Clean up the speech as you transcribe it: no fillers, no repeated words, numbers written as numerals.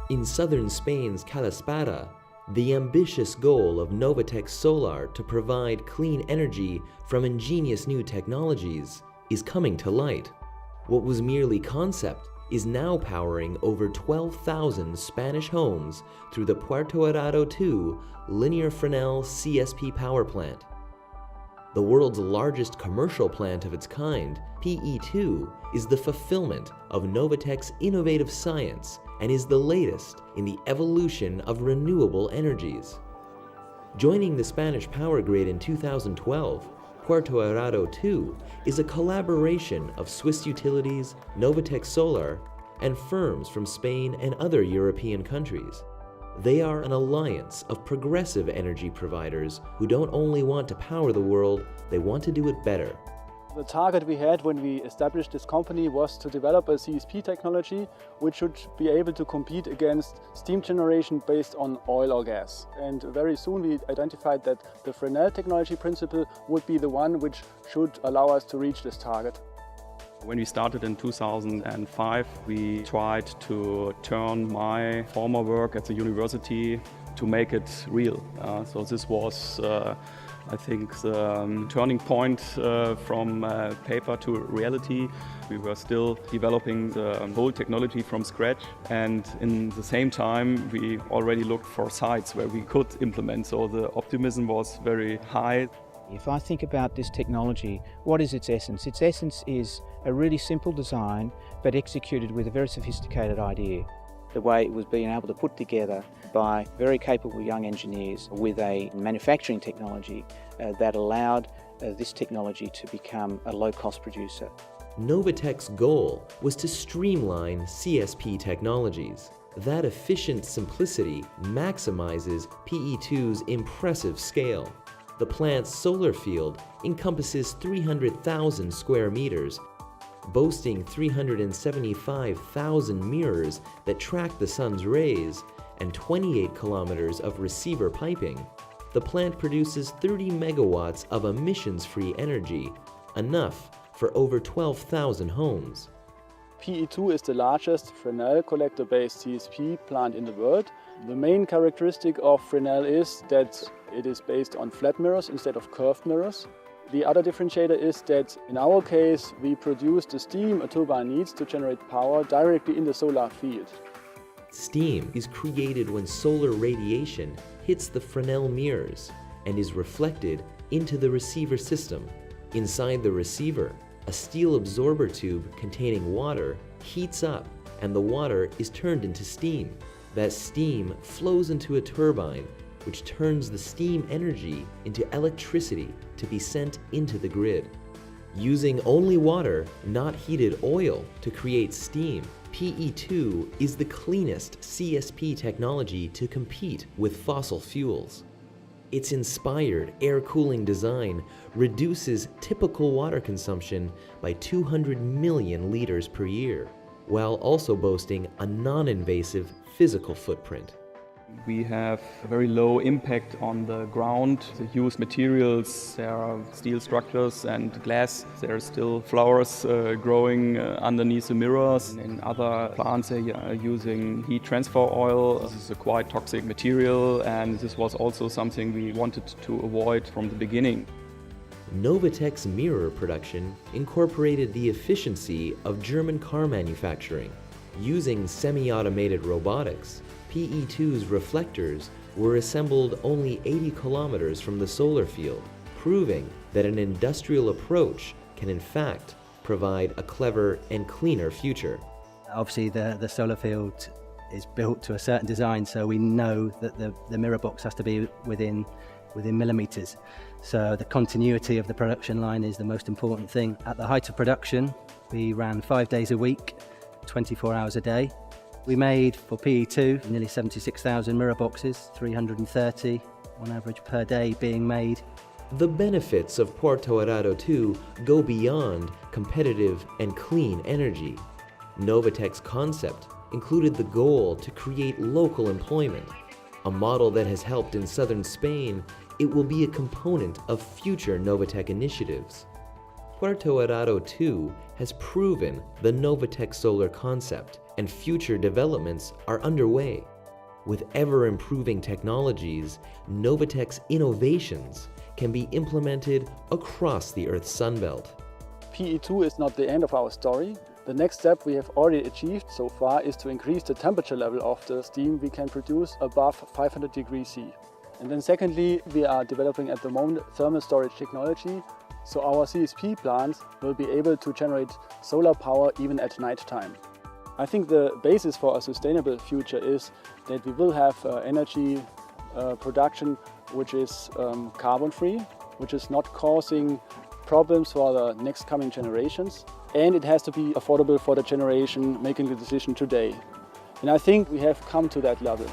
In southern Spain's Calaspata, the ambitious goal of Novatec Solar to provide clean energy from ingenious new technologies is coming to light. What was merely concept is now powering over 12,000 Spanish homes through the Puerto Arado 2 linear Fresnel CSP power plant. The world's largest commercial plant of its kind, PE2, is the fulfillment of Novatec's innovative science and is the latest in the evolution of renewable energies. Joining the Spanish power grid in 2012, Puerto Arado 2 is a collaboration of Swiss utilities, Novatec Solar, and firms from Spain and other European countries. They are an alliance of progressive energy providers who don't only want to power the world, they want to do it better. The target we had when we established this company was to develop a CSP technology which should be able to compete against steam generation based on oil or gas. And very soon we identified that the Fresnel technology principle would be the one which should allow us to reach this target. When we started in 2005, we tried to turn my former work at the university to make it real. So this was, I think, the turning point from paper to reality. We were still developing the whole technology from scratch, and in the same time we already looked for sites where we could implement, so the optimism was very high. If I think about this technology, what is its essence? Its essence is a really simple design, but executed with a very sophisticated idea. The way it was being able to put together by very capable young engineers with a manufacturing technology that allowed this technology to become a low-cost producer. Novatec's goal was to streamline CSP technologies. That efficient simplicity maximizes PE2's impressive scale. The plant's solar field encompasses 300,000 square meters, boasting 375,000 mirrors that track the sun's rays and 28 kilometers of receiver piping. The plant produces 30 megawatts of emissions-free energy, enough for over 12,000 homes. PE2 is the largest Fresnel collector-based CSP plant in the world. The main characteristic of Fresnel is that it is based on flat mirrors instead of curved mirrors. The other differentiator is that in our case we produce the steam a turbine needs to generate power directly in the solar field. Steam is created when solar radiation hits the Fresnel mirrors and is reflected into the receiver system. Inside the receiver, a steel absorber tube containing water heats up and the water is turned into steam. That steam flows into a turbine, which turns the steam energy into electricity to be sent into the grid. Using only water, not heated oil, to create steam, PE2 is the cleanest CSP technology to compete with fossil fuels. Its inspired air cooling design reduces typical water consumption by 200 million liters per year, while also boasting a non-invasive physical footprint. We have a very low impact on the ground. The used materials, there are steel structures and glass. There are still flowers growing underneath the mirrors. In other plants they are using heat transfer oil. This is a quite toxic material, and this was also something we wanted to avoid from the beginning. Novatec's mirror production incorporated the efficiency of German car manufacturing. Using semi-automated robotics, PE2's reflectors were assembled only 80 kilometers from the solar field, proving that an industrial approach can in fact provide a clever and cleaner future. Obviously the solar field is built to a certain design, so we know that the mirror box has to be within millimeters. So the continuity of the production line is the most important thing. At the height of production, we ran 5 days a week, 24 hours a day. We made, for PE2, nearly 76,000 mirror boxes, 330 on average per day being made. The benefits of Puerto Arado 2 go beyond competitive and clean energy. Novatec's concept included the goal to create local employment, a model that has helped in southern Spain. It will be a component of future Novatec initiatives. Puerto Arado 2 has proven the Novatec solar concept, and future developments are underway. With ever-improving technologies, Novatec's innovations can be implemented across the Earth's sunbelt. PE2 is not the end of our story. The next step we have already achieved so far is to increase the temperature level of the steam we can produce above 500 degrees C. And then secondly, we are developing at the moment thermal storage technology, so our CSP plants will be able to generate solar power even at night time. I think the basis for a sustainable future is that we will have energy production which is carbon-free, which is not causing problems for the next coming generations, and it has to be affordable for the generation making the decision today. And I think we have come to that level.